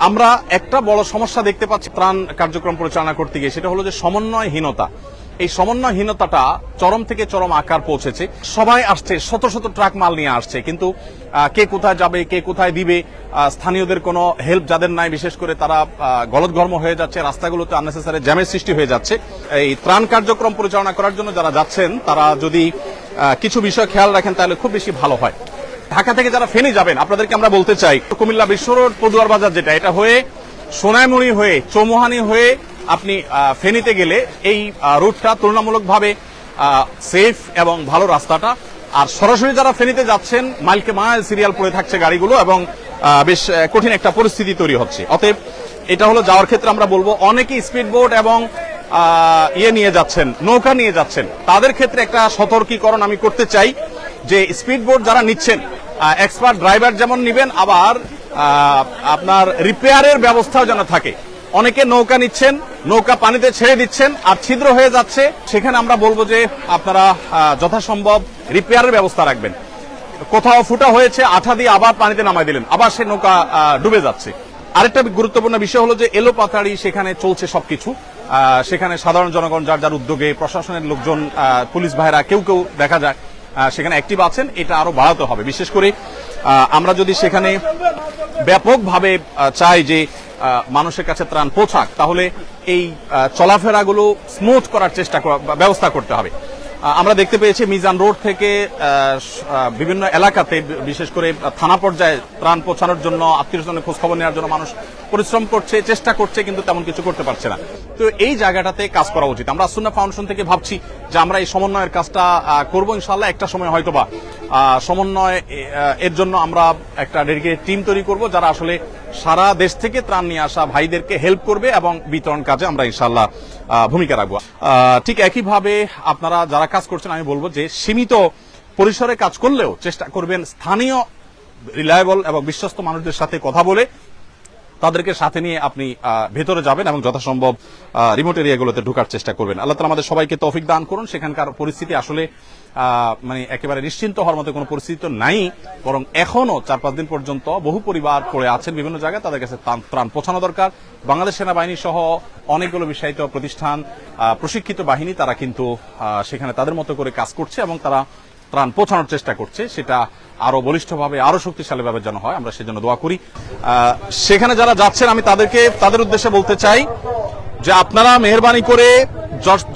আমরা একটা বড় সমস্যা দেখতে পাচ্ছি ত্রাণ কার্যক্রম পরিচালনা করতে গিয়ে, সেটা হলো যে সমন্বয়হীনতা। এই সমন্বয়হীনতাটা চরম থেকে চরম আকার পৌঁছেছে। সবাই আসছে, শত শত ট্রাক মাল নিয়ে আসছে, কিন্তু কে কোথায় যাবে, কে কোথায় দিবে, স্থানীয়দের কোনো হেল্প যাদের নাই, বিশেষ করে তারা গলদঘর্ম হয়ে যাচ্ছে, রাস্তাগুলোতে আননেসেসারি জ্যামের সৃষ্টি হয়ে যাচ্ছে। এই ত্রাণ কার্যক্রম পরিচালনা করার জন্য যারা যাচ্ছেন তারা যদি কিছু বিষয় খেয়াল রাখেন তাহলে খুব বেশি ভালো হয়। ঢাকা থেকে যারা ফেনী যাবেন আপনাদেরকে আমরা বলতে চাই, কুমিল্লা বিশ্ব রোড পদুয়ার বাজার যেটা, এটা হয়ে সোনাইমুড়ি হয়ে চৌমুহানি হয়ে আপনি ফেনীতে গেলে এই রুটটা তুলনামূলকভাবে সেফ এবং ভালো রাস্তাটা। আর সরাসরি যারা ফেনীতে যাচ্ছেন মাইলকে মাইল সিরিয়াল পড়ে থাকছে গাড়িগুলো এবং বেশ কঠিন একটা পরিস্থিতি তৈরি হচ্ছে। অতএব এটা হলো যাওয়ার ক্ষেত্রে আমরা বলবো অনেকেই স্পিড বোট এবং নিয়ে যাচ্ছেন, নৌকা নিয়ে যাচ্ছেন, তাদের ক্ষেত্রে একটা সতর্কীকরণ আমি করতে চাই যে স্পিড বোট যারা নিচ্ছেন এক্সপার্ট ড্রাইভার যেমন নিবেন, আবার আপনার রিপেয়ারের ব্যবস্থাও যেন থাকে। অনেকে নৌকা নিচ্ছেন, নৌকা পানিতে ছেড়ে দিচ্ছেন আর ছিদ্র হয়ে যাচ্ছে, সেখানে আমরা বলবো যে আপনারা যথাসম্ভব রিপেয়ারের ব্যবস্থা রাখবেন। কোথাও ফুটা হয়েছে, আঠা দিয়ে আবার পানিতে নামাই দিলেন, আবার সে নৌকা ডুবে যাচ্ছে। আরেকটা গুরুত্বপূর্ণ বিষয় হলো যে এলোপাতাড়ি সেখানে চলছে সবকিছু। সেখানে সাধারণ জনগণ যার যার উদ্যোগে, প্রশাসনের লোকজন, পুলিশ ভাইরা কেউ কেউ দেখা যায় সেখানে অ্যাক্টিভ আছেন। এটা আরো বাড়াতে হবে। বিশেষ করে আমরা যদি সেখানে ব্যাপকভাবে চাই যে মানুষের কাছে ত্রাণ পৌঁছাক, তাহলে এই চলাফেরাগুলো স্মুথ করার ব্যবস্থা করতে হবে। আমরা দেখতে পেয়েছি মিজান রোড থেকে বিভিন্ন এলাকাতে, বিশেষ করে থানা পর্যায়ে ত্রাণ পৌঁছানোর জন্য, আত্মীয়স্বজনের খোঁজ খবর নেওয়ার জন্য মানুষ পরিশ্রম করছে, চেষ্টা করছে, কিন্তু তেমন কিছু করতে পারছে না। তো এই জায়গাটাতে কাজ করা উচিত। আমরা সুন্নাহ ফাউন্ডেশন থেকে ভাবছি যে আমরা এই সমন্বয়ের কাজটা করব ইনশাআল্লাহ। একটা সময় হয়তোবা সমন্বয় এর জন্য আমরা একটা ডেডিকেটেড টিম তৈরি করব, যারা আসলে সারা দেশ থেকে ত্রাণ নিয়ে আসা ভাইদেরকে হেল্প করবে এবং বিতরণ কাজে আমরা ইনশাআল্লাহ ভূমিকা রাখবো। ঠিক একইভাবে আপনারা যারা কাজ করছেন, আমি বলবো যে সীমিত পরিসরে কাজ করলেও চেষ্টা করবেন স্থানীয় রিলায়েবল এবং বিশ্বস্ত মানুষদের সাথে কথা বলে তাদেরকে সাথে নিয়ে আপনি ভেতরে যাবেন এবং যথাসম্ভব রিমোট এরিয়াগুলোতে ঢোকার চেষ্টা করবেন। আল্লাহ তাআলা আমাদের সবাইকে তৌফিক দান করুন। সেখানকার পরিস্থিতি আসলে মানে একেবারে নিশ্চিন্ত হওয়ার মতো কোনো পরিস্থিতি তো নাই, বরং এখনো 4-5 দিন পর্যন্ত বহু পরিবার পড়ে আছেন বিভিন্ন জায়গায়, তাদের কাছে ত্রাণ পৌঁছানো দরকার। বাংলাদেশ সেনাবাহিনী সহ অনেকগুলো বিশ্বায়িত প্রতিষ্ঠান, প্রশিক্ষিত বাহিনী, তারা কিন্তু সেখানে তাদের মতো করে কাজ করছে এবং তারা ত্রাণ পৌঁছানোর চেষ্টা করছে। সেটা আরো বলিষ্ঠভাবে, আরো শক্তিশালীভাবে যেন হয়, আমরা সেজন্য দোয়া করি। সেখানে যারা যাচ্ছেন আমি তাদের উদ্দেশ্যে বলতে চাই যে আপনারা মেহেরবানি করে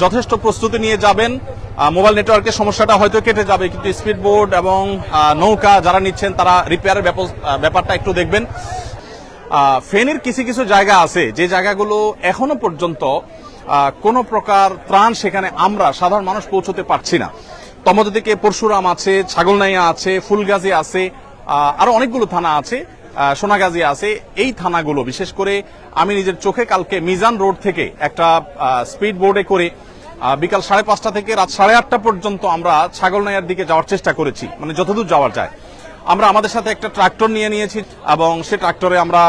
যথেষ্ট প্রস্তুতি নিয়ে যাবেন। মোবাইল নেটওয়ার্কের সমস্যাটা হয়তো কেটে যাবে, কিন্তু স্পিড বোট এবং নৌকা যারা নিচ্ছেন তারা রিপেয়ারের ব্যাপারটা একটু দেখবেন। ফেনীর কিছু কিছু জায়গা আছে যে জায়গাগুলো এখনো পর্যন্ত কোন প্রকার ত্রাণ সেখানে আমরা সাধারণ মানুষ পৌঁছতে পারছি না। তমধ্যে থেকে পরশুরাম আছে, ছাগলনাইয়া আছে, ফুলগাজী আছে, আরো অনেকগুলো থানা আছে, সোনাগাজী আছে। এই থানাগুলো বিশেষ করে আমি নিজের চোখে কালকে মিজান রোড থেকে একটা স্পিড বোর্ডে করে বিকাল 5:30 থেকে রাত 8:30 পর্যন্ত আমরা ছাগলনাইয়ার দিকে যাওয়ার চেষ্টা করেছি, মানে যতদূর যাওয়া যায়। আমরা আমাদের সাথে একটা ট্রাক্টর নিয়েছি এবং সে ট্রাক্টরে আমরা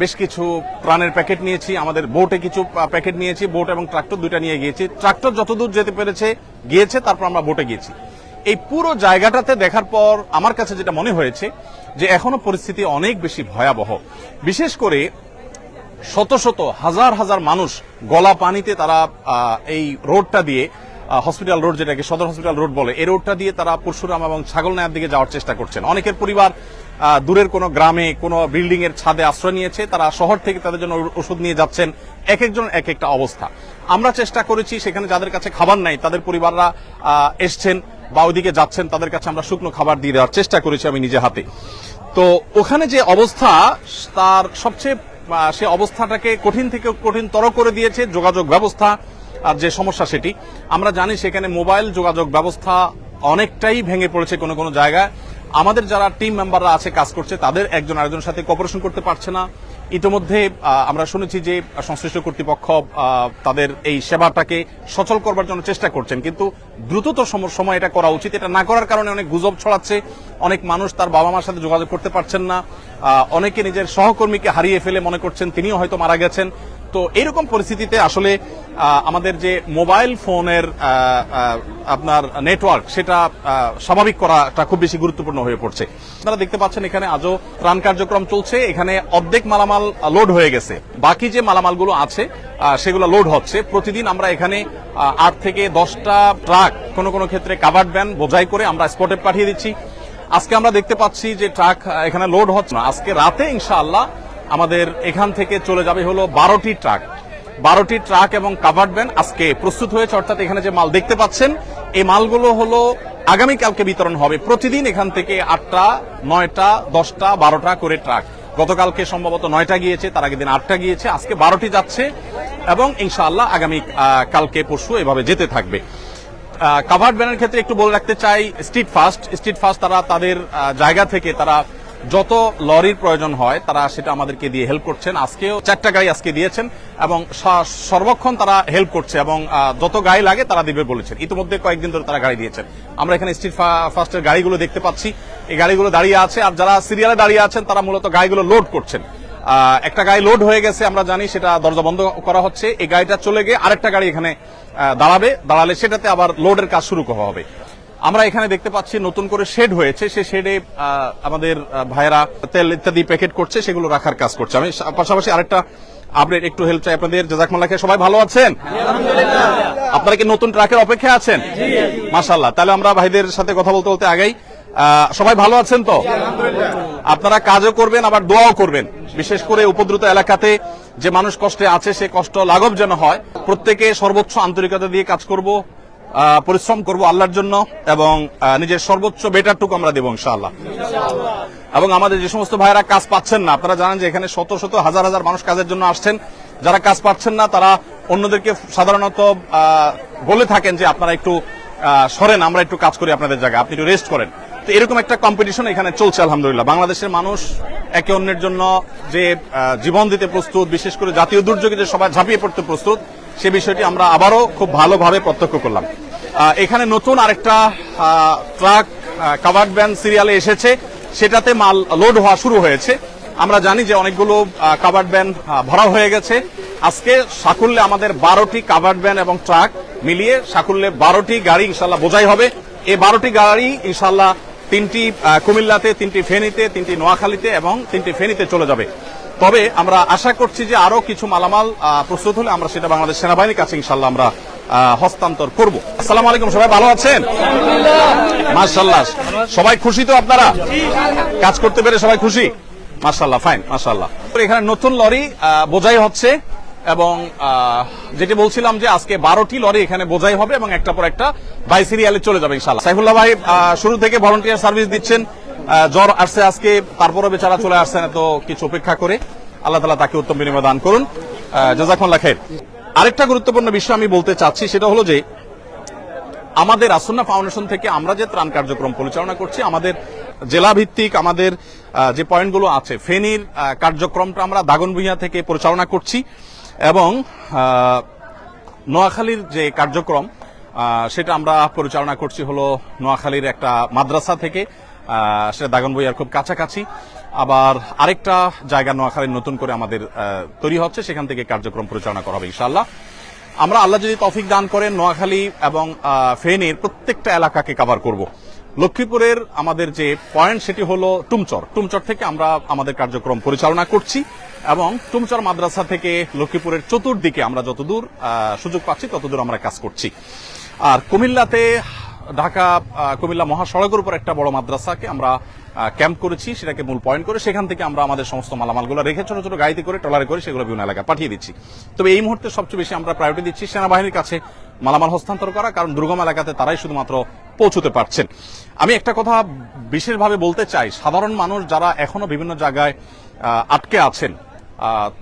বেশ কিছু ত্রাণের প্যাকেট নিয়েছি, আমাদের বোটে কিছু প্যাকেট নিয়েছি, বোট এবং ট্রাক্টর দুইটা নিয়ে গিয়েছি। ট্রাক্টর যতদূর যেতে পেরেছে গিয়েছে, তারপর আমরা বোটে গিয়েছি। এই পুরো জায়গাটাতে দেখার পর আমার কাছে যেটা মনে হয়েছে যে এখনো পরিস্থিতি অনেক বেশি ভয়াবহ। বিশেষ করে শত শত হাজার হাজার মানুষ গলা পানিতে তারা এই রোডটা দিয়ে, হসপিটাল রোড যেটাকে সদর হসপিটাল রোড বলে, এই রোডটা দিয়ে তারা পরশুরাম এবং ছাগলনাইয়ার দিকে যাওয়ার চেষ্টা করছেন। অনেকের পরিবার দূরের কোনো গ্রামে কোনো বিল্ডিং এর ছাদে আশ্রয় নিয়েছে, তারা শহর থেকে তাদের জন্য ওষুধ নিয়ে যাচ্ছেন। এক একজন এক একটা অবস্থা। আমরা চেষ্টা করেছি সেখানে যাদের কাছে খাবার নাই তাদের পরিবাররা এসছেন বা ওইদিকে যাচ্ছেন, তাদের কাছে আমরা শুকনো খাবার দিয়ে দেওয়ার চেষ্টা করেছি আমি নিজে হাতে। তো ওখানে যে অবস্থা, তার সবচেয়ে সে অবস্থাটাকে কঠিন থেকে কঠিনতর করে দিয়েছে যোগাযোগ ব্যবস্থা আর যে সমস্যা সেটি। আমরা জানি সেখানে মোবাইল যোগাযোগ ব্যবস্থা অনেকটাই ভেঙে পড়েছে কোনো কোনো জায়গায়। আমাদের যারা টিম মেম্বাররা আছে কাজ করছে, তাদের একজন আরেকজনের সাথে কোঅপারেশন করতে পারছে না। ইতিমধ্যে আমরা শুনেছি যে সংশ্লিষ্ট কর্তৃপক্ষ তাদের এই সেবাটাকে সচল করবার জন্য চেষ্টা করছেন, কিন্তু দ্রুততর সময় এটা করা উচিত। এটা না করার কারণে অনেক গুজব ছড়াচ্ছে, অনেক মানুষ তার বাবা মার সাথে যোগাযোগ করতে পারছেন না, অনেকে নিজের সহকর্মীকে হারিয়ে ফেলে মনে করছেন তিনিও হয়তো মারা গেছেন। তো এইরকম পরিস্থিতিতে আসলে আমাদের যে মোবাইল ফোনের আপনার নেটওয়ার্ক সেটা স্বাভাবিক করাটা খুব বেশি গুরুত্বপূর্ণ হয়ে পড়ছে। আপনারা দেখতে পাচ্ছেন এখানে আজও ত্রাণ কার্যক্রম চলছে। এখানে অর্ধেক মালামাল লোড হয়ে গেছে, বাকি যে মালামালগুলো আছে সেগুলো লোড হচ্ছে। প্রতিদিন আমরা এখানে 8 থেকে 10টা ট্রাক, কোনো কোনো ক্ষেত্রে কাভার্ড ভ্যান বোঝাই করে আমরা স্পটে পাঠিয়ে দিচ্ছি। আজকে আমরা দেখতে পাচ্ছি যে ট্রাক এখানে লোড হচ্ছে না। আজকে রাতে ইনশাআল্লাহ আমাদের এখান থেকে চলে যাবে হলো 12টি ট্রাক এবং কাভার্ড ভ্যান আজকে প্রস্তুত হয়েছে। অর্থাৎ এখানে যে মাল দেখতে পাচ্ছেন এই মালগুলো হলো আগামীকালকে বিতরণ হবে। প্রতিদিন এখান থেকে 8টা, 9টা, 10টা, 12টা করে ট্রাক। গতকালকে সম্ভবত 9টা গিয়েছে, তার আগের দিন 8টা গিয়েছে, আজকে 12টি যাচ্ছে এবং ইনশাআল্লাহ আগামী কালকে পরশু এভাবে যেতে থাকবে। কাভার্ড ভ্যানের ক্ষেত্রে একটু বলে রাখতে চাই, স্ট্রিট ফাস্ট তারা তাদের জায়গা থেকে তারা যত লরির প্রয়োজন হয় তারা সেটা আমাদেরকে দিয়ে হেল্প করছেন। আজকেও 4টা গাড়ি আজকে দিয়েছেন এবং সর্বক্ষণ তারা হেল্প করছে এবং যত গাড়ি লাগে তারা দিবে বলেছেন। ইতিমধ্যে কয়েকদিন ধরে তারা গাড়ি দিয়েছেন। আমরা এখানে স্ট্রিট ফাস্টের গাড়িগুলো দেখতে পাচ্ছি, এই গাড়িগুলো দাঁড়িয়ে আছে আর যারা সিরিয়ালে দাঁড়িয়ে আছেন তারা মূলত গাড়িগুলো লোড করছেন। একটা গাড়ি লোড হয়ে গেছে, আমরা জানি সেটা দরজা বন্ধ করা হচ্ছে। এই গাড়িটা চলে গিয়ে আরেকটা গাড়ি এখানে দাঁড়ালে সেটাতে আবার লোডের কাজ শুরু করা হবে। আমরা এখানে দেখতে পাচ্ছি নতুন করে শেড হয়েছে, সেই শেডে আমাদের ভাইয়েরা তেল ইত্যাদি প্যাকেট করছে, সেগুলো রাখার কাজ করছে। আমি পাশাপাশি আরেকটা আপডেট একটু হেল্প চাই আপনাদের। জাযাকুমুল্লাহ খাইর। সবাই ভালো আছেন? আপনারা কি নতুন ট্রাকের অপেক্ষায় আছেন? মাশাআল্লাহ। তাহলে আমরা ভাইদের সাথে কথা বলতে বলতে আগেই সবাই ভালো আছেন তো? আপনারা কাজও করবেন আবার দোয়াও করবেন। বিশেষ করে উপদ্রুত এলাকাতে যে মানুষ কষ্টে আছে সে কষ্ট লাঘব যেন হয়। প্রত্যেকে সর্বোচ্চ আন্তরিকতা দিয়ে কাজ করব, পরিশ্রম করব আল্লাহর জন্য এবং নিজের সর্বোচ্চ বেটারটুকু আমরা দেব ইনশাআল্লাহ। এবং আমাদের যে সমস্ত ভাইরা কাজ পাচ্ছেন না, আপনারা জানেন যে এখানে শত শত হাজার হাজার মানুষ কাজের জন্য আসছেন। যারা কাজ পাচ্ছেন না তারা অন্যদেরকে সাধারণত বলে থাকেন যে আপনারা একটু সরেন, আমরা একটু কাজ করি আপনাদের জায়গায়, আপনি একটু রেস্ট করেন। তো এরকম একটা কম্পিটিশন এখানে চলছে আলহামদুলিল্লাহ। বাংলাদেশের মানুষ একে অন্যের জন্য যে জীবন দিতে প্রস্তুত, বিশেষ করে জাতীয় দুর্যোগে যে সবাই ঝাঁপিয়ে পড়তে প্রস্তুত, সে বিষয়টি আমরা আবারও খুব ভালোভাবে প্রত্যক্ষ করলাম। এখানে নতুন আরেকটা ট্রাক কাভার্ড ভ্যান সিরিয়ালে এসেছে, সেটাতে মাল লোড হওয়া শুরু হয়েছে। আমরা জানি যে অনেকগুলো কাভার্ড ভ্যান ভরা হয়ে গেছে। আজকে সাকুল্যে আমাদের 12টি কাভার্ড ভ্যান এবং ট্রাক মিলিয়ে সাকুল্যে 12টি গাড়ি ইনশাল্লাহ বোঝাই হবে। এই 12টি গাড়ি ইনশাল্লাহ 3টি কুমিল্লাতে, 3টি ফেনীতে, 3টি নোয়াখালীতে এবং 3টি ফেনীতে চলে যাবে। তবে আমরা আশা করছি যে আরো কিছু মালামাল প্রস্তুত হলে আমরা সেটা বাংলাদেশ সেনাবাহিনীর কাছে ইনশাল্লাহ আমরা হস্তান্তর করব। আসসালামু আলাইকুম, সবাই ভালো আছেন? মাশাআল্লাহ। সবাই খুশি তো? আপনারা কাজ করতে পেরে সবাই খুশি? মাশাআল্লাহ, ফাইন, মাশাআল্লাহ। এখানে নতুন লরি বোঝাই হচ্ছে এবং যেটি বলছিলাম যে আজকে 12টি লরি এখানে বোঝাই হবে এবং একটা পর একটা বাই সিরিয়ালে চলে যাবে ইনশাআল্লাহ। সাইফুল্লাহ ভাই শুরু থেকে ভলান্টিয়ার সার্ভিস দিচ্ছেন, জ্বর আসছে আজকে, তারপরে বেচারা চলে আসছেন এত কিছু উপেক্ষা করে। আল্লাহ তাআলা তাকে উত্তম বিনিময় দান করুন। জাযাকুমুল্লাহ খাইর। আরেকটা গুরুত্বপূর্ণ বিষয় আমি বলতে চাচ্ছি, সেটা হলো যে আমাদের আসুন্নাহ ফাউন্ডেশন থেকে আমরা যে ত্রাণ কার্যক্রম পরিচালনা করছি, আমাদের জেলা ভিত্তিক আমাদের যে পয়েন্টগুলো আছে, ফেনীর কার্যক্রমটা আমরা দাগনভূঞা থেকে পরিচালনা করছি এবং নোয়াখালীর যে কার্যক্রম সেটা আমরা পরিচালনা করছি হলো নোয়াখালীর একটা মাদ্রাসা থেকে, সেটা দাগনভূঞার খুব কাছাকাছি। আবার আরেকটা জায়গা নোয়াখালীর নতুন করে আমাদের তৈরি হচ্ছে, সেখান থেকে কার্যক্রম পরিচালনা করা হবে ইনশাআল্লাহ। আমরা আল্লাহ যদি তৌফিক দান করেন নোয়াখালী এবং ফেনীর প্রত্যেকটা এলাকাকে কভার করব। লক্ষ্মীপুরের আমাদের যে পয়েন্ট সেটি হলো টুমচর থেকে আমরা আমাদের কার্যক্রম পরিচালনা করছি এবং টুমচর মাদ্রাসা থেকে লক্ষ্মীপুরের চতুর্দিকে আমরা যতদূর সুযোগ পাচ্ছি ততদূর আমরা কাজ করছি। আর কুমিল্লাতে ঢাকা কুমিল্লা মহাসড়কের উপর একটা বড় মাদ্রাসাকে আমরা ক্যাম্প করেছি, সেটাকে মূল পয়েন্ট করে সেখান থেকে আমরা আমাদের সমস্ত মালামালগুলো রেখে ছোট ছোট গাড়িতে করে ট্রলারে করে সেগুলো বিভিন্ন এলাকায় পাঠিয়ে দিচ্ছি। তবে এই মুহূর্তে সবচেয়ে বেশি আমরা প্রায়োরিটি দিচ্ছি সেনাবাহিনীর কাছে মালামাল হস্তান্তর করা, কারণ দুর্গম এলাকাতে তারাই শুধুমাত্র পৌঁছতে পারছেন। আমি একটা কথা বিশেষভাবে বলতে চাই, সাধারণ মানুষ যারা এখনো বিভিন্ন জায়গায় আটকে আছেন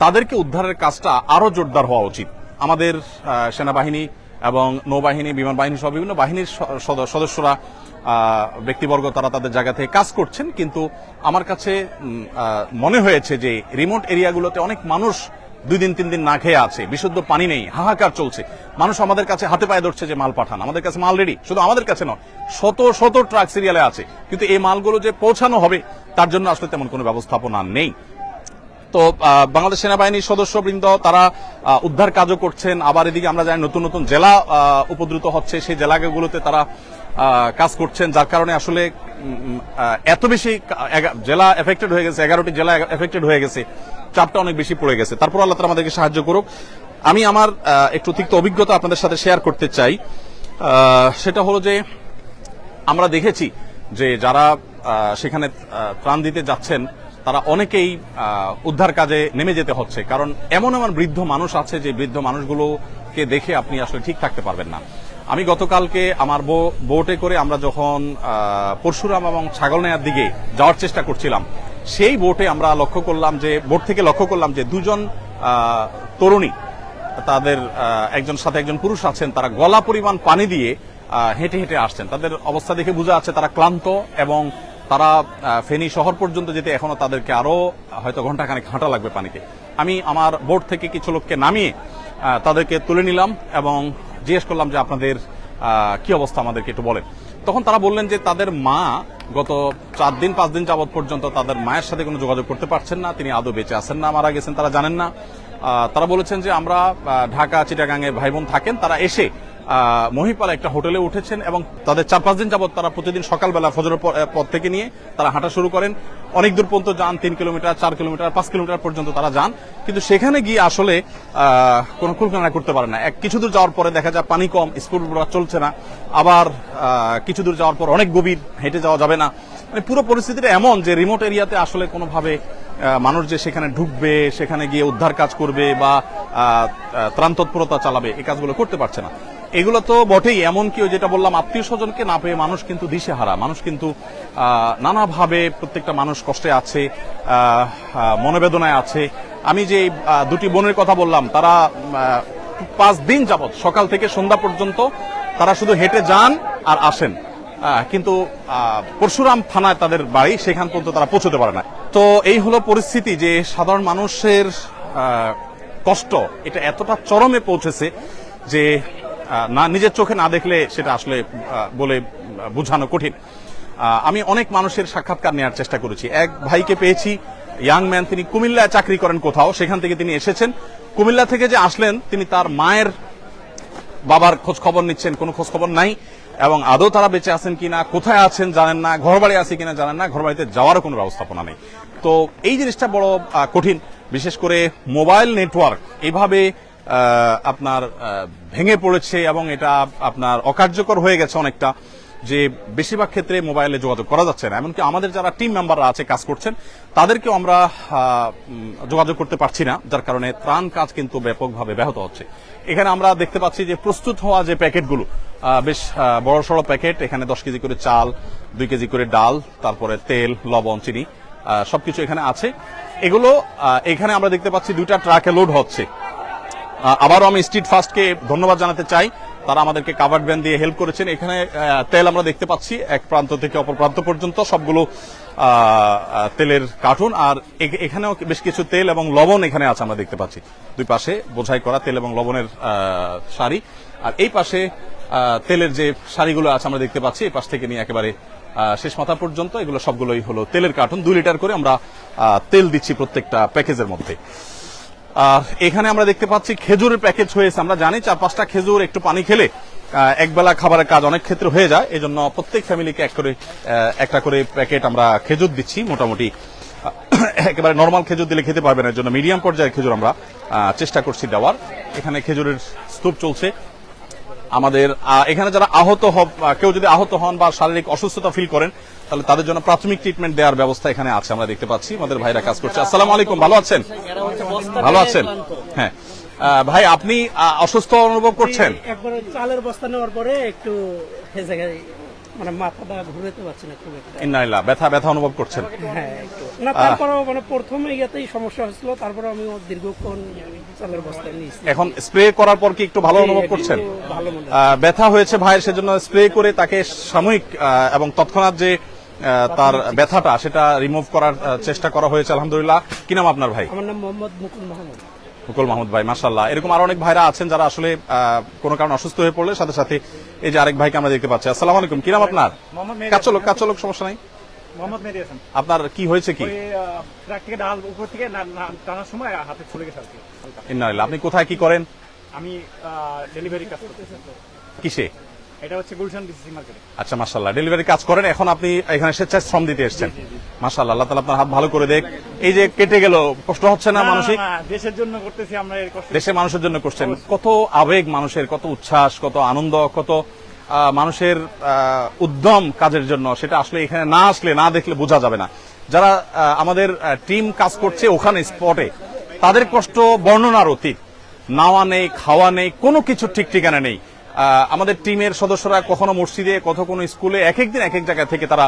তাদেরকে উদ্ধারের কাজটা আরো জোরদার হওয়া উচিত। আমাদের সেনাবাহিনী এবং নৌবাহিনী, বিমান বাহিনী সহ বিভিন্ন বাহিনীর সদস্যরা, ব্যক্তিবর্গ তারা তাদের জায়গা থেকে কাজ করছেন, কিন্তু আমার কাছে মনে হয়েছে যে রিমোট এরিয়াগুলোতে অনেক মানুষ 2 দিন 3 দিন না খেয়ে আছে, বিশুদ্ধ পানি নেই, হাহাকার চলছে। মানুষ আমাদের কাছে হাতে পায়ে ধরছে যে মাল পাঠান, আমাদের কাছে মাল রেডি, শুধু আমাদের কাছে নয়, শত শত ট্রাক সিরিয়ালে আছে, কিন্তু এই মালগুলো যে পৌঁছানো হবে তার জন্য আসলে তেমন কোনো ব্যবস্থাপনা নেই। তো বাংলাদেশ সেনাবাহিনীর সদস্যবৃন্দ তারা উদ্ধার কাজও করছেন, আবার এদিকে আমরা জানি নতুন নতুন জেলা উপদ্রুত হচ্ছে, সেই জেলাগুলোতে তারা কাজ করছেন, যার কারণে আসলে এত বেশি জেলা এফেক্টেড হয়ে গেছে, 11টি জেলা এফেক্টেড হয়ে গেছে, চাপটা অনেক বেশি পড়ে গেছে। তারপর আল্লাহ তাআলা আমাদেরকে সাহায্য করুক। আমি আমার একটু তিক্ত অভিজ্ঞতা আপনাদের সাথে শেয়ার করতে চাই। সেটা হলো যে আমরা দেখেছি যে যারা সেখানে ত্রাণ দিতে যাচ্ছেন তারা অনেকেই উদ্ধার কাজে নেমে যেতে হচ্ছে, কারণ এমন এমন বৃদ্ধ মানুষ আছে যে বৃদ্ধ মানুষগুলোকে দেখে আপনি আসলে ঠিক থাকতে পারবেন না। আমি গতকালকে আমার বোটে করে আমরা যখন পরশুরাম এবং ছাগলনাইয়ার দিকে যাওয়ার চেষ্টা করছিলাম, সেই বোটে আমরা বোট থেকে লক্ষ্য করলাম যে দুজন তরুণী, তাদের একজন সাথে একজন পুরুষ আছেন, তারা গলা পরিমাণ পানি দিয়ে হেঁটে হেঁটে আসছেন। তাদের অবস্থা দেখে বোঝা যাচ্ছে তারা ক্লান্ত এবং তারা ফেনী শহর পর্যন্ত যেতে এখনো তাদেরকে আরো হয়তো ঘন্টাখানেক হাঁটা লাগবে পানিতে। আমি আমার বোট থেকে কিছু লোককে নামিয়ে তাদেরকে তুলে নিলাম এবং জিজ্ঞেস করলাম যে আপনাদের কি অবস্থা, আমাদেরকে একটু বলেন। তখন তারা বললেন যে তাদের মা গত 4-5 দিন যাবৎ পর্যন্ত তাদের মায়ের সাথে কোনো যোগাযোগ করতে পারছেন না, তিনি আদৌ বেঁচে আছেন না মারা গেছেন তারা জানেন না। তারা বলেছেন যে আমরা ঢাকা চিটাগাঙে ভাই বোন থাকেন, তারা এসে মহিপাল একটা হোটেলে উঠেছেন এবং তাদের 4-5 দিন যাবত তারা প্রতিদিন সকালবেলা ফজরের পর থেকে নিয়ে তারা হাঁটা শুরু করেন, অনেক দূর পর্যন্ত যান, 3 কিলোমিটার 4 কিলোমিটার 5 কিলোমিটার পর্যন্ত তারা যান, কিন্তু সেখানে গিয়ে আসলে কোনো কুলকানা করতে পারে না। কিছু দূর যাওয়ার পরে দেখা যায় পানি কম, স্কুল চলছে না, আবার কিছু দূর যাওয়ার পর অনেক গভীর, হেঁটে যাওয়া যাবে না। মানে পুরো পরিস্থিতিটা এমন যে রিমোট এরিয়াতে আসলে কোনোভাবে মানুষ যে সেখানে ঢুকবে, সেখানে গিয়ে উদ্ধার কাজ করবে বা ত্রাণ তৎপরতা চালাবে, এই কাজগুলো করতে পারছে না। এগুলো তো বটেই, এমনকি যেটা বললাম আত্মীয় স্বজনকে না পেয়ে মানুষ কিন্তু দিশেহারা, মানুষ কিন্তু নানাভাবে প্রত্যেকটা মানুষ কষ্টে আছে, মনোবেদনায় আছে। আমি যে দুটি বোনের কথা বললাম, তারা 5 দিন যাবত সকাল থেকে সন্ধ্যা পর্যন্ত তারা শুধু হেঁটে যান আর আসেন, কিন্তু পরশুরাম থানায় তাদের বাড়ি, সেখান পর্যন্ত তারা পৌঁছতে পারে না। তো এই হলো পরিস্থিতি যে সাধারণ মানুষের কষ্ট এটা এতটা চরমে পৌঁছেছে যে না নিজের চোখে না দেখলে সেটা আসলে বলে বোঝানো কঠিন। আমি অনেক মানুষের সাক্ষাৎকার নেওয়ার চেষ্টা করেছি। এক ভাইকে পেয়েছি, ইয়াং ম্যান, তিনি কুমিল্লায় চাকরি করেন কোথাও, সেখান থেকে তিনি এসেছেন। কুমিল্লা থেকে যে আসলেন তিনি তার মায়ের বাবার খোঁজ খবর নিচ্ছেন, কোনো খোঁজ খবর নাই এবং আদৌ তারা বেঁচে আছেন কিনা, কোথায় আছেন জানেন না, ঘর বাড়ি আছে কিনা জানেন না, ঘর বাড়িতে যাওয়ারও কোনো ব্যবস্থাপনা নেই। তো এই জিনিসটা বড় কঠিন, বিশেষ করে মোবাইল নেটওয়ার্ক এইভাবে আপনার ভেঙে পড়েছে এবং এটা আপনার অকার্যকর হয়ে গেছে অনেকটা, যে বেশিরভাগ ক্ষেত্রে মোবাইলে যোগাযোগ করা যাচ্ছে না। এমনকি আমাদের যারা টিম মেম্বাররা আছে কাজ করছেন তাদেরকেও আমরা যোগাযোগ করতে পারছি না, যার কারণে ত্রাণ কাজ কিন্তু ব্যাপকভাবে ব্যাহত হচ্ছে। এখানে আমরা দেখতে পাচ্ছি যে প্রস্তুত হওয়া যে প্যাকেটগুলো, বেশ বড় সড়ো প্যাকেট, এখানে 10 কেজি করে চাল, 2 কেজি করে ডাল, তারপরে তেল, লবণ, চিনি সবকিছু এখানে আছে। এগুলো এখানে আমরা দেখতে পাচ্ছি 2টা ট্রাকে লোড হচ্ছে। আবারও আমি স্ট্রিট ফাস্টকে ধন্যবাদ জানাতে চাই, তারা আমাদেরকে কাভার্ড ভ্যান দিয়ে হেল্প করেছেন। এখানে তেল আমরা দেখতে পাচ্ছি এক প্রান্ত থেকে অপর প্রান্ত পর্যন্ত সবগুলো তেলের কার্টুন, আর এখানেও বেশ কিছু তেল এবং লবণ এখানে আছে আমরা দেখতে পাচ্ছি। দুই পাশে বোঝাই করা তেল এবং লবণের সারি, আর এই পাশে তেলের যে সারিগুলো আছে আমরা দেখতে পাচ্ছি, এই পাশ থেকে নিয়ে একেবারে শেষ মাথা পর্যন্ত এগুলো সবগুলোই হলো তেলের কার্টুন। 2 লিটার করে আমরা তেল দিচ্ছি প্রত্যেকটা প্যাকেজের মধ্যে। আর এখানে আমরা দেখতে পাচ্ছি খেজুরের প্যাকেজ হয়েছে। আমরা জানি 4-5টা খেজুর একটু পানি খেলে একবেলা খাবারের কাজ অনেক ক্ষেত্রে হয়ে যায়, এজন্য প্রত্যেক ফ্যামিলিকে একটা করে প্যাকেট আমরা খেজুর দিচ্ছি। মোটামুটি একেবারে নরমাল খেজুর দিলে খেতে পারবে না, এর জন্য মিডিয়াম পর্যায়ের খেজুর আমরা চেষ্টা করছি দেওয়ার। এখানে খেজুরের স্তূপ চলছে আমাদের। এখানে যারা কেউ যদি আহত হন বা শারীরিক অসুস্থতা ফিল করেন তাহলে তাদের জন্য প্রাথমিক ট্রিটমেন্ট দেওয়ার ব্যবস্থা এখানে আছে, আমরা দেখতে পাচ্ছি। আমাদের ভাইরা কাজ করছে। আসসালামু আলাইকুম, ভালো আছেন? ভালো আছেন? হ্যাঁ ভাই, আপনি অসুস্থ অনুভব করছেন? একবার চালের বস্তা নেওয়ার পরে একটু মানে মাথাটা ঘুরাতে পারছি না খুব একটা। ইন্নালিল্লাহ, ব্যথা অনুভব করছেন? হ্যাঁ একটু না, তারপরেও মানে প্রথমে ইয়াতেই সমস্যা হয়েছিল, তারপরে আমি দীর্ঘক্ষণ চালের বস্তা নিয়েছি। এখন স্প্রে করার পর কি একটু ভালো অনুভব করছেন? ভালো মনে ব্যথা হয়েছে ভাইয়ের, সেজন্য স্প্রে করে তাকে সাময়িক এবং তৎক্ষণাৎ যে তার ব্যথাটা সেটা রিমুভ করার চেষ্টা করা হয়েছে আলহামদুলিল্লাহ। কি নাম আপনার ভাই? আমার নাম মোহাম্মদ মুকুল মাহমুদ। মুকুল মাহমুদ ভাই, মাশাআল্লাহ। এরকম আরো অনেক ভাইরা আছেন যারা আসলে কোনো কারণে অসুস্থ হয়ে পড়লে সাথে সাথে এই যে আরেক ভাইকে আমরা দেখতে পাচ্ছি। আসসালামু আলাইকুম, কি নাম আপনার? কাজ চলুক, সমস্যা নাই। মোহাম্মদ মেহেদী হাসান। আপনার কি হয়েছে কি? ওই ট্রাক থেকে ডাল উপর থেকে টানার সময় হাতে ছুলে গেছে আর কি হালকা। ইন্নালিল্লাহ। আপনি কোথায় কি করেন? আমি ডেলিভারি কাজ করতেছি। কিসে? এটা হচ্ছে গুলশান ডিসিসি মার্কেটে। আচ্ছা, মাশাআল্লাহ। ডেলিভারি কাজ করেন, এখন আপনি এখানে স্বেচ্ছায় শ্রম দিতে এসেছেন। মাশাআল্লাহ, আল্লাহ তাআলা আপনার হাত ভালো করে দেখ। এই যে কেটে গেল, কষ্ট হচ্ছে না মানসিক? না, দেশের জন্য করতেছি আমরা এই কষ্ট। দেশের মানুষের জন্য করছেন। কত আবেগ মানুষের, কত উচ্ছ্বাস, কত আনন্দ, কত মানুষের উদ্যম কাজের জন্য, সেটা আসলে এখানে না আসলে, না দেখলে বোঝা যাবে না। যারা আমাদের টিম কাজ করছে ওখানে স্পটে, তাদের কষ্ট বর্ণনার অতীত। নাওয়া নেই, খাওয়া নেই, কোনো কিছু ঠিক ঠিকানা নেই। আমাদের টিমের সদস্যরা কখনো মসজিদে, কোনো স্কুলে, এক এক দিন এক এক জায়গা থেকে তারা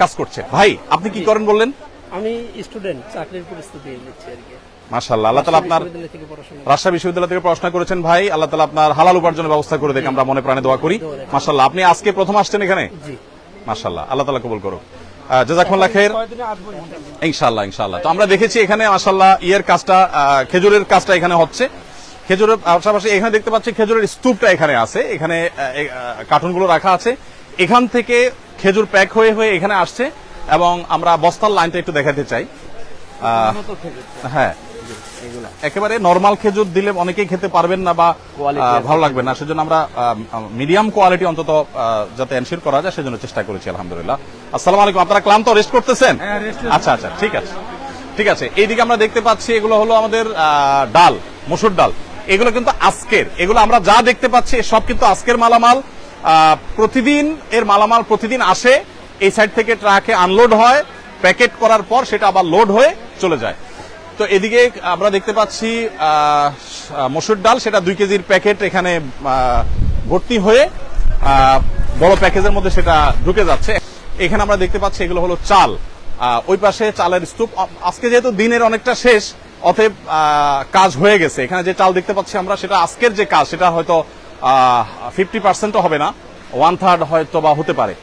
কাজ করছে। ভাই, আপনি কি করেন বললেন? আমি স্টুডেন্ট, চাকরির প্রস্তুতি নিচ্ছি আর কি। মাশাআল্লাহ, আল্লাহ তাআলা আপনার বিশ্ববিদ্যালয় থেকে পড়াশোনা রাজশাহী বিশ্ববিদ্যালয় থেকে পড়াশোনা করেছেন ভাই। আল্লাহ তাআলা আপনার হালাল উপার্জনের ব্যবস্থা করে দেখে আমরা মনে প্রাণে দোয়া করি। মাশাআল্লাহ, আপনি আজকে প্রথম আসছেন এখানে? জি। মাশাআল্লাহ, আল্লাহ তাআলা কবুল করুক। জাযাকুমুল্লাহ খাইর। ইনশাআল্লাহ, ইনশাআল্লাহ। তো আমরা দেখেছি এখানে মাশাআল্লাহ ইয়ের কাজটা, খেজুরের কাজটা এখানে হচ্ছে। খেজুরের পাশাপাশি এখানে দেখতে পাচ্ছি খেজুরের স্তূপটা এখানে আছে, এখানে কার্টুনগুলো রাখা আছে। এখান থেকে খেজুর প্যাক হয়ে হয়ে এখানে আসছে, এবং আমরা বস্তার লাইনটা একটু দেখাতে চাই। হ্যাঁ, একেবারে নরমাল খেজুর দিলে অনেকেই খেতে পারবেন না বা ভালো লাগবে না, সেজন্য আমরা মিডিয়াম কোয়ালিটি অন্তত যাতে এনশিওর করা যায় সেজন্য চেষ্টা করেছি। আলহামদুলিল্লাহ। আসসালামু আলাইকুম। আপনারা ক্লান্ত, রেস্ট করতেছেন? আচ্ছা আচ্ছা, ঠিক আছে ঠিক আছে। এইদিকে আমরা দেখতে পাচ্ছি এগুলো হলো আমাদের ডাল, মসুর ডাল। এগুলো কিন্তু আজকের, এগুলো আমরা যা দেখতে পাচ্ছি সব কিন্তু আজকের মালামাল। প্রতিদিন এর মালামাল প্রতিদিন আসে, এই সাইড থেকে ট্রাকে আনলোড হয়, প্যাকেট করার পর সেটা আবার লোড হয়ে চলে যায়। তো এদিকে আমরা দেখতে পাচ্ছি মসুর ডাল, সেটা 2 কেজির প্যাকেট এখানে ভর্তি হয়ে বড় প্যাকেজের মধ্যে সেটা ঢুকে যাচ্ছে। এখানে আমরা দেখতে পাচ্ছি এগুলো হলো চাল, ওই পাশে চালের স্তূপ। আজকে যেহেতু দিনের অনেকটা শেষ, অতএব কাজ হয়ে গেছে। এখানে যে চাল দেখতে পাচ্ছি আমরা, সেটা আজকের যে কাজ, সেটা হয়তো 50% হবে না, 1/3 হয়তো বা হতে পারে।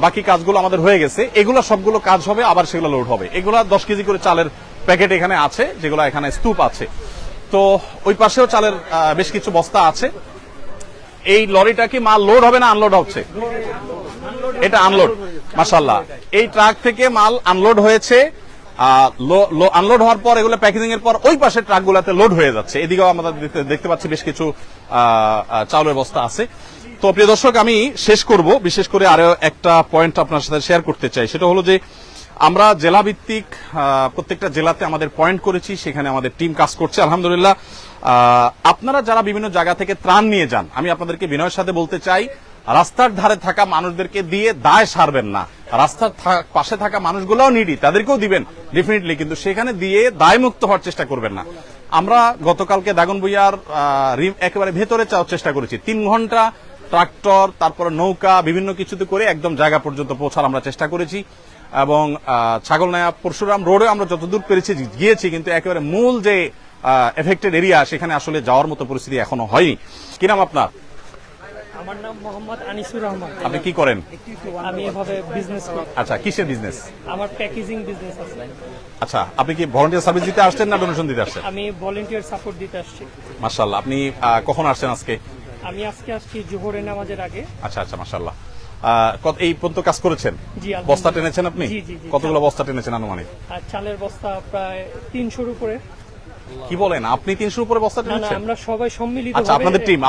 বাকি কাজগুলো আমাদের হয়ে গেছে। এগুলো সবগুলো কাজ হবে, আবার সেগুলো লোড হবে। এগুলো 10 কেজি করে চালের প্যাকেট এখানে আছে, যেগুলো এখানে স্তূপ আছে। তো ওই পাশেও চালের বেশ কিছু বস্তা আছে। এই লরিটা কি মাল লোড হবে না আনলোড হচ্ছে? এটা আনলোড। মাশাআল্লাহ, এই ট্রাক থেকে মাল আনলোড হয়েছে। আনলোড হওয়ার পর এগুলো প্যাকেজিং এর পর ওই পাশে ট্রাকগুলোতে লোড হয়ে যাচ্ছে। এদিকেও আমরা দেখতে পাচ্ছি বেশ কিছু চাউলের বস্তা আছে। তো প্রিয় দর্শক, আমি শেষ করব, বিশেষ করে আরো একটা পয়েন্ট আপনার সাথে শেয়ার করতে চাই। সেটা হলো যে আমরা জেলা ভিত্তিক প্রত্যেকটা জেলাতে আমাদের পয়েন্ট করেছি, সেখানে আমাদের টিম কাজ করছে আলহামদুলিল্লাহ। আপনারা যারা বিভিন্ন জায়গা থেকে ত্রাণ নিয়ে যান, আমি আপনাদেরকে বিনয়ের সাথে বলতে চাই, রাস্তার ধারে থাকা মানুষদেরকে দিয়ে দায় সারবেন না। রাস্তার পাশে থাকা মানুষগুলোও নিডি, তাদেরকেও দিবেন ডেফিনেটলি, কিন্তু সেখানে দিয়ে দায় মুক্ত হওয়ার চেষ্টা করবেন না। আমরা গতকালকে দাগনভূঞার একেবারে ভেতরে যাওয়ার চেষ্টা করেছি। 3 ঘন্টা ট্রাক্টর, তারপর নৌকা, বিভিন্ন কিছুতে করে একদম জায়গা পর্যন্ত পৌঁছার আমরা চেষ্টা করেছি। এবং ছাগলনাইয়া পরশুরাম রোডে আমরা যতদূর পেরেছি গিয়েছি, কিন্তু একেবারে মূল যে এফেক্টেড এরিয়া, সেখানে আসলে যাওয়ার মতো পরিস্থিতি এখনো হয়নি। কি নাম আপনার? আমার নাম মোহাম্মদ আনিসুর রহমান। আপনি কি করেন? আমি এভাবে বিজনেস করি। আচ্ছা, কিসের বিজনেস? আমার প্যাকেজিং বিজনেস আছে। আচ্ছা, আপনি কি ভলান্টিয়ার সার্ভিস দিতে আসছেন না ডোনেশন দিতে আসছেন? আমি ভলান্টিয়ার সাপোর্ট দিতে আসছি। মাশাআল্লাহ। আপনি কখন আসছেন আজকে? আমি আজকে আসছি জোহরের নামাজের আগে। আচ্ছা আচ্ছা, মাশাআল্লাহ। এই পর্যন্ত কাজ করেছেন? জি, বস্তা টেনেছেন আপনি? জি, জি, জি। কতগুলো বস্তা টেনেছেন আনুমানিক? আর চালের বস্তা প্রায় 300-র উপরে। কি বলেন, আপনি 300 উপরে বস্তা না না, টেনেছেন? আমরা সবাই সম্মিলিত। আচ্ছা, আপনাদের টিম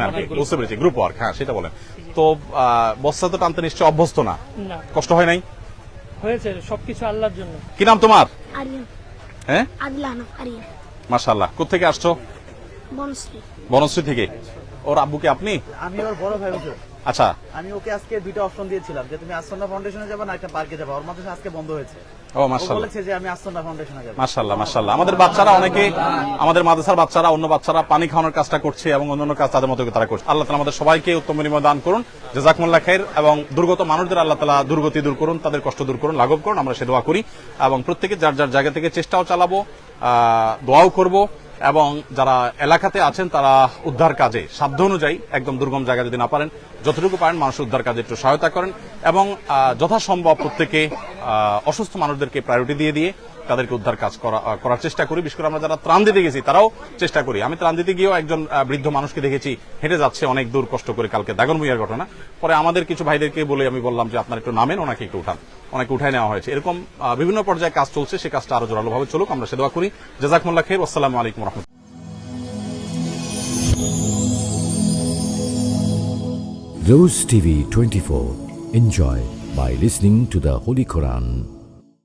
আর কি, বুঝতে পেরেছি, গ্রুপ ওয়ার্ক। হ্যাঁ, সেটা বলেন। তো বস্তা তো টানতে নিশ্চয় অভ্যস্ত না? না, কষ্ট হয় নাই? হয়েছে, সবকিছু আল্লাহর জন্য। কি নাম তোমার? আরিয়ান, হ্যাঁ, আদলান আরিয়ান, মাশাআল্লাহ। কোত্থেকে আসছো? বনশ্রী। বনশ্রী থেকে। ওর আব্বুকে আপনি? আমি ওর বড় ভাই হুজুর। আচ্ছা, আমি ওকে আজকে 2টা অপশন দিয়েছিলাম যে তুমি আসন্না ফাউন্ডেশনে যাবে না একটা পার্কে যাবে। ওর মাঝে আজকে বন্ধ হয়েছে। ও ও মাশাআল্লাহ, বলেছে যে আমি আসন্না ফাউন্ডেশনে যাব। মাশাআল্লাহ মাশাআল্লাহ। আমাদের বাচ্চারা অনেকে, আমাদের মাদ্রাসার বাচ্চারা, অন্য বাচ্চারা পানি খাওয়ানোর কাজটা করছে এবং অন্যান্য কাজ তাদের মতো করে তারা করছে। আল্লাহ তাআলা আমাদের সবাইকে উত্তম বিনিময় দান করুন। জাযাকুমুল্লাহ খাইর। এবং দুর্গত মানুষদের আল্লাহ তাআলা দুর্গতি দূর করুন, তাদের কষ্ট দূর করুন, লাঘব করুন, আমরা সে দোয়া করি। এবং প্রত্যেকে যার যার জায়গা থেকে চেষ্টাও চালাবো, দোয়াও করব। এবং যারা এলাকাতে আছেন তারা উদ্ধার কাজে সাধ্য অনুযায়ী, একদম দুর্গম জায়গা যদি না পারেন যতটুকু পারেন মানুষের উদ্ধার কাজে একটু সহায়তা করেন এবং যথাসম্ভব প্রত্যেকে অসুস্থ মানুষদেরকে প্রায়োরিটি দিয়ে তাদেরকে উদ্ধার কাজ করার চেষ্টা করি। বিশেষ করে আমরা যারা ত্রাণ দিতে গেছি তারাও চেষ্টা করি। আমি ত্রাণ দিতে গিয়েও একজন বৃদ্ধ মানুষকে দেখেছি হেঁটে যাচ্ছে অনেক দূর কষ্ট করে, কালকে দাগনভূঞার ঘটনা। পরে আমাদের কিছু ভাইদেরকে বলে আমি বললাম যে আপনারা একটু নামেন, ওনাকে একটু উঠান, অনেকে উঠায় নেওয়া হয়েছে। এরকম বিভিন্ন পর্যায়ে কাজ চলছে, সেই কাজটা আরো জোরালোভাবে চলুক, আমরা সে দোয়া করি। জাযাকুমুল্লাহ খাইর। আসসালামু আলাইকুম রহমতুল্লাহ। Rose TV 24. Enjoy by listening to the Holy Quran.